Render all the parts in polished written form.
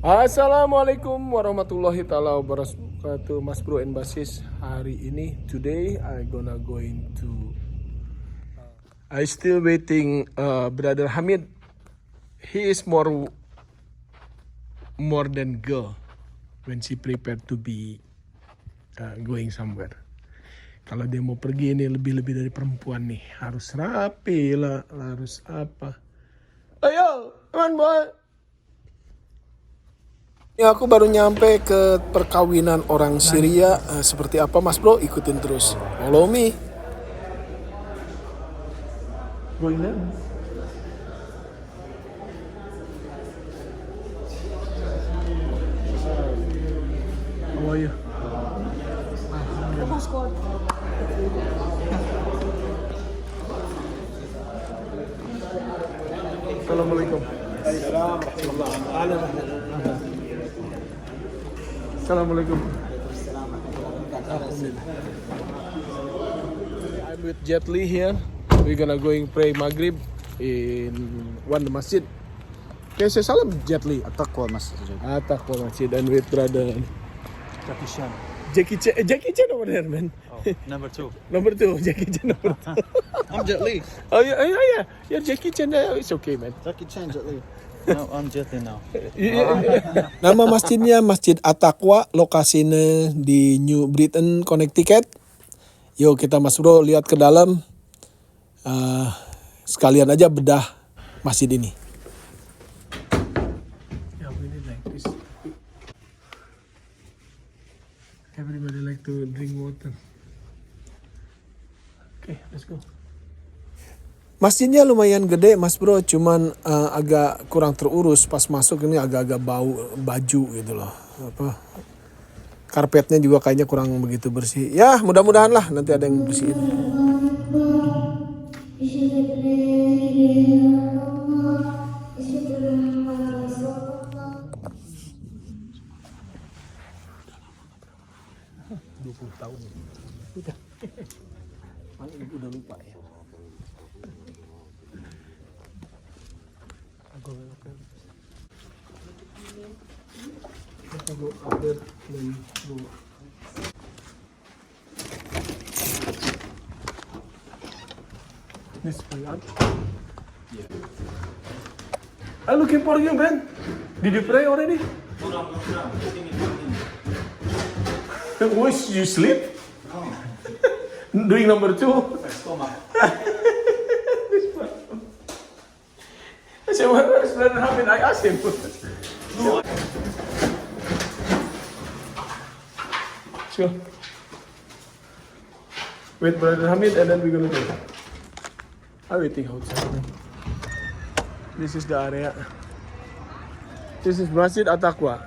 Assalamualaikum warahmatullahi taala wabarakatuh, Mas Bro and Basis. Hari ini, today I going to I still waiting Brother Hamid. He is more than girl when she prepared to be going somewhere. Kalau dia mau pergi ini lebih dari perempuan nih. Harus rapi lah, harus apa. Ayo, come on boy. Ya, aku baru nyampe ke perkawinan orang Syria. Seperti apa Mas Bro? Ikutin terus. Follow me. Going there. How are you? Assalamualaikum. Assalamualaikum. I'm with Jet Li here. We're gonna going pray Maghrib in one masjid. Okay, say salam Jet Li. At-Taqwa Masjid. At-Taqwa Masjid, and with brother Jackie Chan. Jackie Chan over there, man. Oh, number 2. Number 2, Jackie Chan number 2. I'm Jet Li. Oh yeah. You're Jackie Chan. It's okay, man. Jackie Chan, Jet Li. No, I'm Jet Li now. Nama masjidnya Masjid At-Taqwa, lokasinya di New Britain, Connecticut. Yuk kita Mas Bro lihat ke dalam. Sekalian aja bedah masjid ini. Yeah, we need like this. Everybody like to drink water. Okay, let's go. Masjidnya lumayan gede Mas Bro, cuman agak kurang terurus. Pas masuk ini agak-agak bau baju gitu loh. Karpetnya juga kayaknya kurang begitu bersih. Ya mudah-mudahan lah nanti ada yang bersihin. Tahun udah lupa ya. Kita go update dan go. This plan. Yeah. I'm looking for you, man. Did you pray already? Wish you sleep? Doing number 2? I said, where's Brother Hamid? I asked him. Let's go. Wait, Brother Hamid, and then we're gonna go. I'm waiting outside. This is the area. This is Masjid At-Taqwa.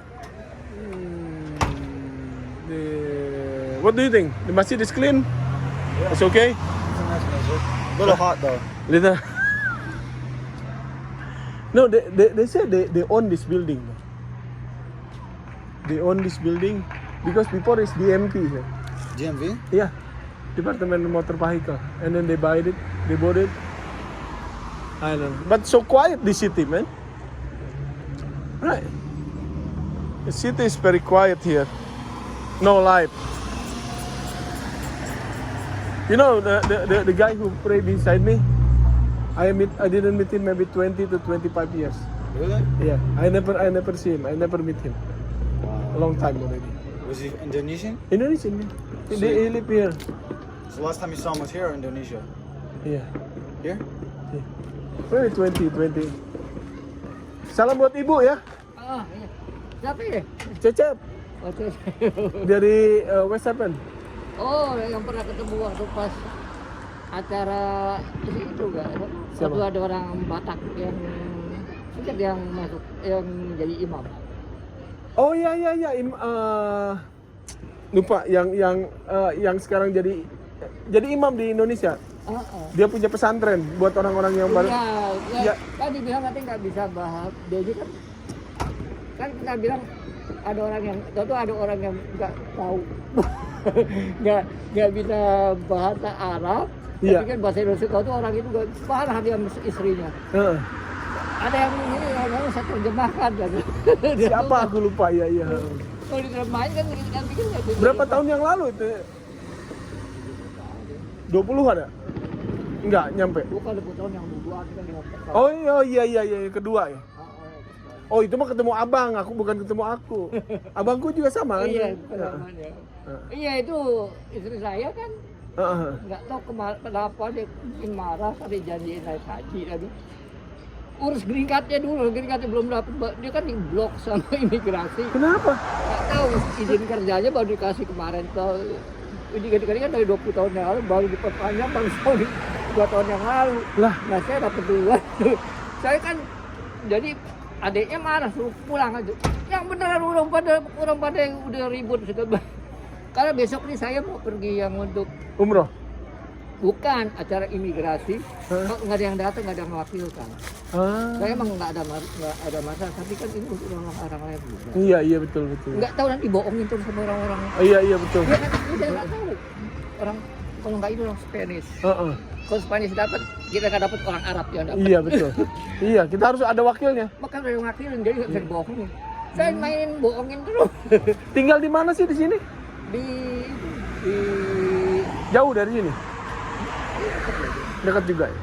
What do you think? The masjid is clean? Yeah. It's okay? It's a nice masjid. A little hot though. Little. No, they say they own this building. They own this building because before it's DMV here. DMV? Yeah, Department of Motor Vehicle, and then they bought it. I don't know, but so quiet the city, man. Right. The city is very quiet here. No life. You know the guy who prayed beside me. I didn't meet him maybe 20 to 25 years. Really? Yeah, I never see him. I never meet him. Wow. A long time already. Was he Indonesian? Indonesian. He live here. So last time you saw him was here or Indonesia? Yeah. Here? Yeah. Maybe 20. Salam buat ibu ya. Ah, iya. Siapa ya? Cecep Oke. dari West Haven. Oh, yang pernah ketemu waktu pas acara itu enggak? Siapa? Waktu ada orang Batak yang masuk yang jadi imam. Oh iya. Lupa yang sekarang jadi imam di Indonesia. Dia punya pesantren buat orang-orang yang baru. Ya. Kan dibilang nanti nggak bisa bahas. Dia juga kan kita bilang ada orang yang nggak tahu nggak bisa bahasa Arab, Iya. tapi kan bahasa Indonesia. Kau tuh orang itu nggak paham dia istrinya. ada yang ini orang saya terjemahkan kan. Siapa aku lupa ya. Kalau diterjemahin kan nanti kan nggak bisa. Berapa tahun yang lalu itu? 20 ada? Enggak nyampe. Bukan 20 tahun yang duluan kan 15 tahun. Oh iya kedua ya. Oh itu mah ketemu abang, aku bukan ketemu aku. Abangku juga sama kan? Iya, namanya. Iya itu istri saya kan nggak tahu kenapa dia mungkin marah tadi janjiin naik haji tadi. Urus green card-nya dulu, green card-nya belum dapat, dia kan diblok sama imigrasi. Kenapa? Nggak tahu izin kerjanya baru dikasih kemarin tuh. Izin kerja kan dari 20 tahun yang lalu baru diperpanjang baru 2 tahun yang lalu. Lah, Nah saya dapat duluan. Saya kan jadi adiknya marah suruh pulang aja. Yang beneran orang pada yang udah ribut sudah. Karena besok nih saya mau pergi yang untuk umroh. bukan acara imigrasi, nggak ada yang datang, nggak ada yang mewakilkan. Saya emang nggak ada masalah, tapi kan ini untuk orang lain juga. Iya betul. Nggak tahu nanti bohongin terus sama orang-orang. Oh, iya betul. Dia kan saya nggak tahu. Orang kalau nggak itu orang Spanish. Kalau Spanish dapat, kita nggak dapat orang Arab yang dapat. Iya betul. Iya kita harus ada wakilnya. Makanya ada yang wakilin, jadi nggak bisa dibohongin. Saya mainin bohongin terus. Tinggal di mana sih di sini? di Jauh dari sini? Dekat juga ya?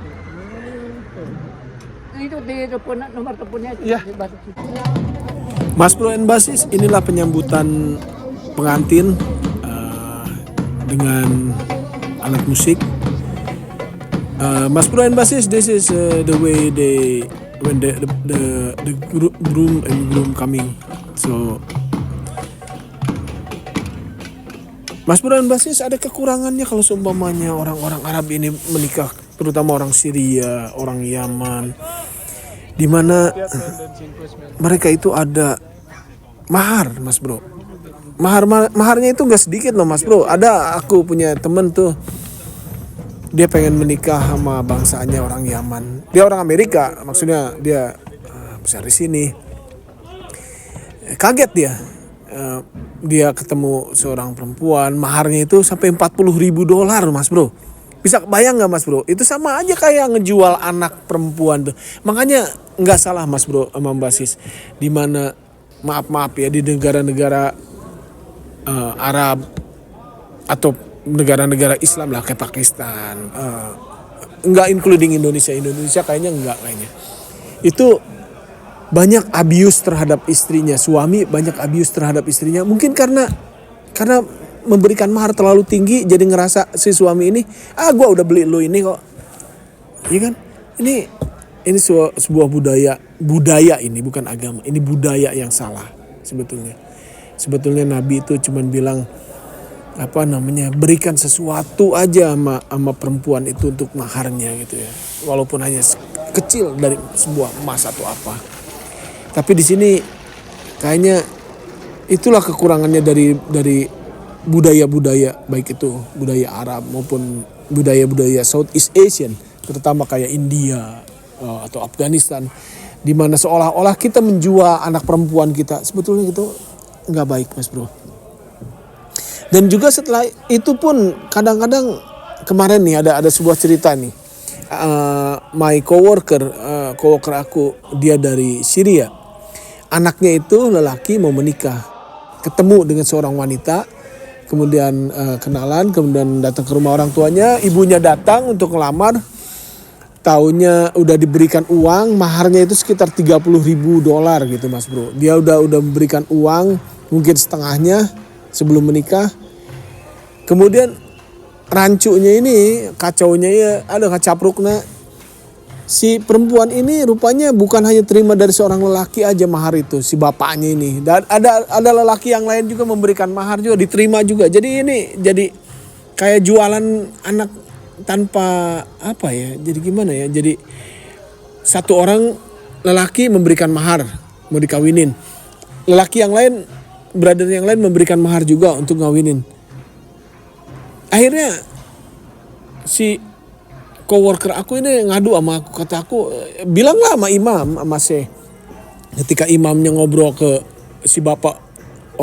itu di telepon, nomor teleponnya itu Iya. di Batak Situ. Mas Bro and Basis, inilah penyambutan pengantin dengan alat musik. Mas Bro and Basis, this is the way when the groom and groom coming. So Mas Bro and Basis, ada kekurangannya kalau seumpamanya orang-orang Arab ini menikah, terutama orang Syria, orang Yaman, di mana mereka itu ada mahar, Mas Bro. Maharnya itu nggak sedikit loh, Mas Bro. Ada aku punya temen tuh, dia pengen menikah sama bangsanya orang Yaman. Dia orang Amerika, maksudnya dia besar di sini. Kaget dia. Dia ketemu seorang perempuan, maharnya itu sampai $40.000, Mas Bro. Bisa bayang nggak, Mas Bro? Itu sama aja kayak ngejual anak perempuan tuh. Makanya nggak salah, Mas Bro, sama Mbak Sis. Dimana maaf ya, di negara-negara Arab atau negara-negara Islam lah kayak Pakistan, nggak including Indonesia kayaknya nggak kayaknya. Itu banyak abuse terhadap istrinya, suami banyak abuse terhadap istrinya. Mungkin karena memberikan mahar terlalu tinggi, jadi ngerasa si suami ini, gua udah beli lu ini kok, iya kan? Ini sebuah budaya ini bukan agama, ini budaya yang salah sebetulnya. Sebetulnya Nabi itu cuman bilang berikan sesuatu aja sama perempuan itu untuk maharnya gitu ya, walaupun hanya kecil dari sebuah emas atau apa. Tapi di sini kayaknya itulah kekurangannya dari budaya-budaya, baik itu budaya Arab maupun budaya-budaya Southeast Asian, terutama kayak India atau Afghanistan, di mana seolah-olah kita menjual anak perempuan kita. Sebetulnya itu nggak baik, Mas Bro. Dan juga setelah itu pun kadang-kadang kemarin nih ada sebuah cerita nih, my coworker aku, dia dari Syria. Anaknya itu lelaki mau menikah, ketemu dengan seorang wanita, kemudian kenalan, kemudian datang ke rumah orang tuanya, ibunya datang untuk ngelamar, taunya udah diberikan uang, maharnya itu sekitar $30.000 gitu, Mas Bro. Dia udah memberikan uang mungkin setengahnya sebelum menikah. Kemudian rancunya ini, kacaunya ya, ada kacaprukna. Si perempuan ini rupanya bukan hanya terima dari seorang lelaki aja mahar itu, si bapaknya ini. Dan ada lelaki yang lain juga memberikan mahar juga, diterima juga. Jadi ini jadi kayak jualan anak tanpa apa ya? Jadi gimana ya? Jadi satu orang lelaki memberikan mahar, mau dikawinin. Lelaki yang lain, brother yang lain memberikan mahar juga untuk ngawinin. Akhirnya si coworker aku ini ngadu sama aku, kata aku, bilanglah sama imam, sama Syekh. Ketika imamnya ngobrol ke si bapak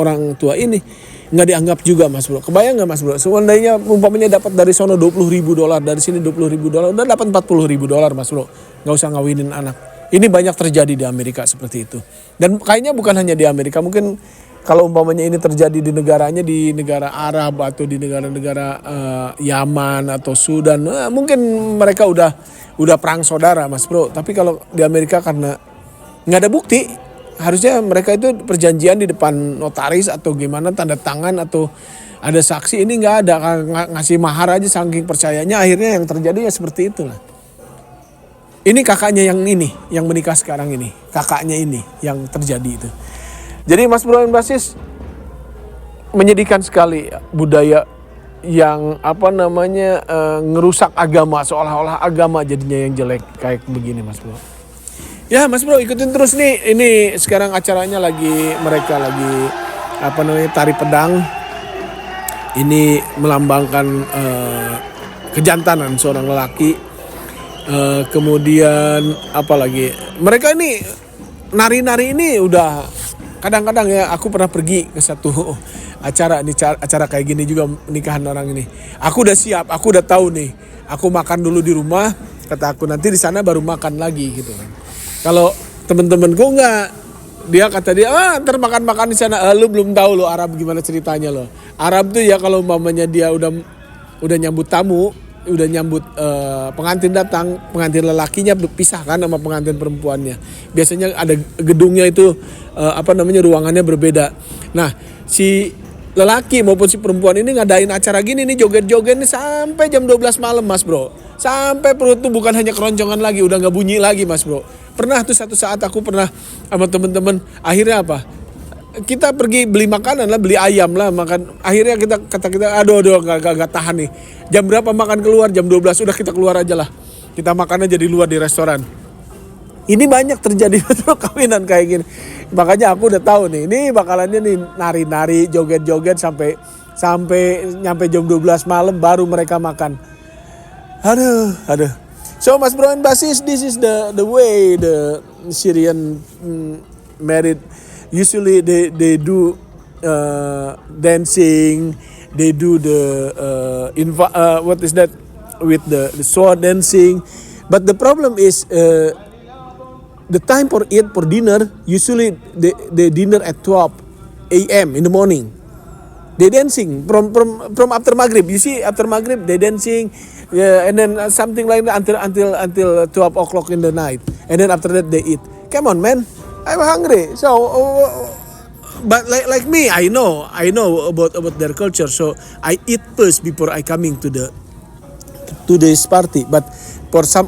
orang tua ini, nggak dianggap juga, Mas Bro. Kebayang nggak, Mas Bro? Seandainya umpamanya dapat dari sono $20.000, dari sini $20.000, udah dapat $40.000, Mas Bro. Nggak usah ngawinin anak. Ini banyak terjadi di Amerika seperti itu. Dan kayaknya bukan hanya di Amerika, mungkin kalau umpamanya ini terjadi di negaranya, di negara Arab atau di negara-negara Yaman atau Sudan, mungkin mereka udah perang saudara, Mas Bro. Tapi kalau di Amerika karena nggak ada bukti, harusnya mereka itu perjanjian di depan notaris atau gimana, tanda tangan atau ada saksi. Ini nggak ada, ngasih mahar aja saking percayanya, akhirnya yang terjadi ya seperti itulah. Ini kakaknya yang ini, yang menikah sekarang ini, kakaknya ini yang terjadi itu. Jadi Mas Bro and Basis, menyedihkan sekali budaya yang ngerusak agama, seolah-olah agama jadinya yang jelek kayak begini, Mas Bro. Ya Mas Bro, ikutin terus nih. Ini sekarang acaranya mereka lagi tari pedang. Ini melambangkan kejantanan seorang lelaki. Kemudian apalagi mereka ini nari-nari ini udah kadang-kadang ya, aku pernah pergi ke satu acara kayak gini juga, nikahan orang ini. Aku udah siap, aku udah tahu nih. Aku makan dulu di rumah, kata aku, nanti di sana baru makan lagi gitu kan. Kalau temen-temenku enggak, kata dia ntar makan di sana. Lu belum tahu lo Arab gimana ceritanya lo. Arab tuh ya kalau umpamanya dia udah nyambut tamu, udah nyambut pengantin datang, pengantin lelakinya pisah kan sama pengantin perempuannya. Biasanya ada gedungnya itu ruangannya berbeda. Nah, si lelaki maupun si perempuan ini ngadain acara gini nih, joget-joget nih sampai jam 12 malam, Mas Bro. Sampai perut tuh bukan hanya keroncongan lagi, udah nggak bunyi lagi, Mas Bro. Pernah tuh satu saat aku pernah sama temen-temen, akhirnya apa? Kita pergi beli makanan lah, beli ayam lah, makan. Akhirnya kata kita, aduh gak tahan nih. Jam berapa makan keluar? Jam 12, udah kita keluar aja lah. Kita makan aja di luar di restoran. Ini banyak terjadi betul kawinan kayak gini. Makanya aku udah tahu nih, ini bakalannya nih nari-nari, joget-joget sampai nyampe jam 12 malam baru mereka makan. Aduh. So Mas Bro and Basis, this is the way the Syrian married. Usually they do dancing, they do the what is that with the sword dancing. But the problem is the time for dinner. Usually they dinner at 12 a.m. in the morning. They dancing from after Maghrib. You see, after Maghrib they dancing, and then something like that until 12 o'clock in the night. And then after that they eat. Come on, man. I'm hungry. So, but like me, I know about their culture. So I eat first before I coming to this party. But for some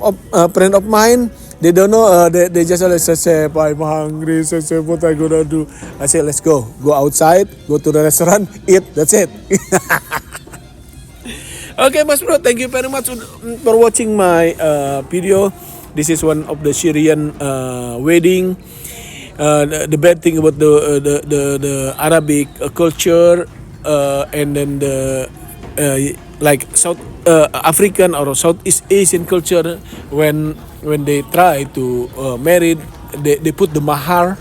friend of mine, they don't know. They just say, I'm hungry. Say, what I gonna do? I say, let's go outside, go to the restaurant, eat. That's it. Okay, Mas Bro, thank you very much for watching my video. This is one of the Syrian wedding. The bad thing about the Arabic culture and then the like South African or Southeast Asian culture, when they try to marry, they put the mahar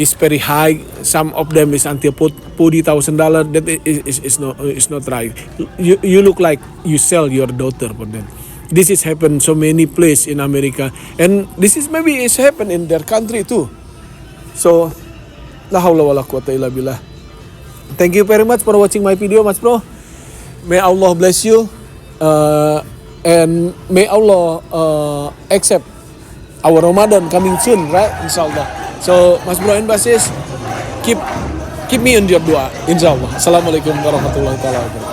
is very high. Some of them is until $40,000. That is not right. You look like you sell your daughter for them. This is happened so many places in America, and this is maybe it's happened in their country too. So, la haula wala quwata illa billah. Thank you very much for watching my video, Mas Bro. May Allah bless you, and may Allah accept our Ramadan coming soon, right? Insyaallah. So, Mas Bro and Basis, keep me in your doa, insyaallah. Assalamualaikum warahmatullahi wabarakatuh.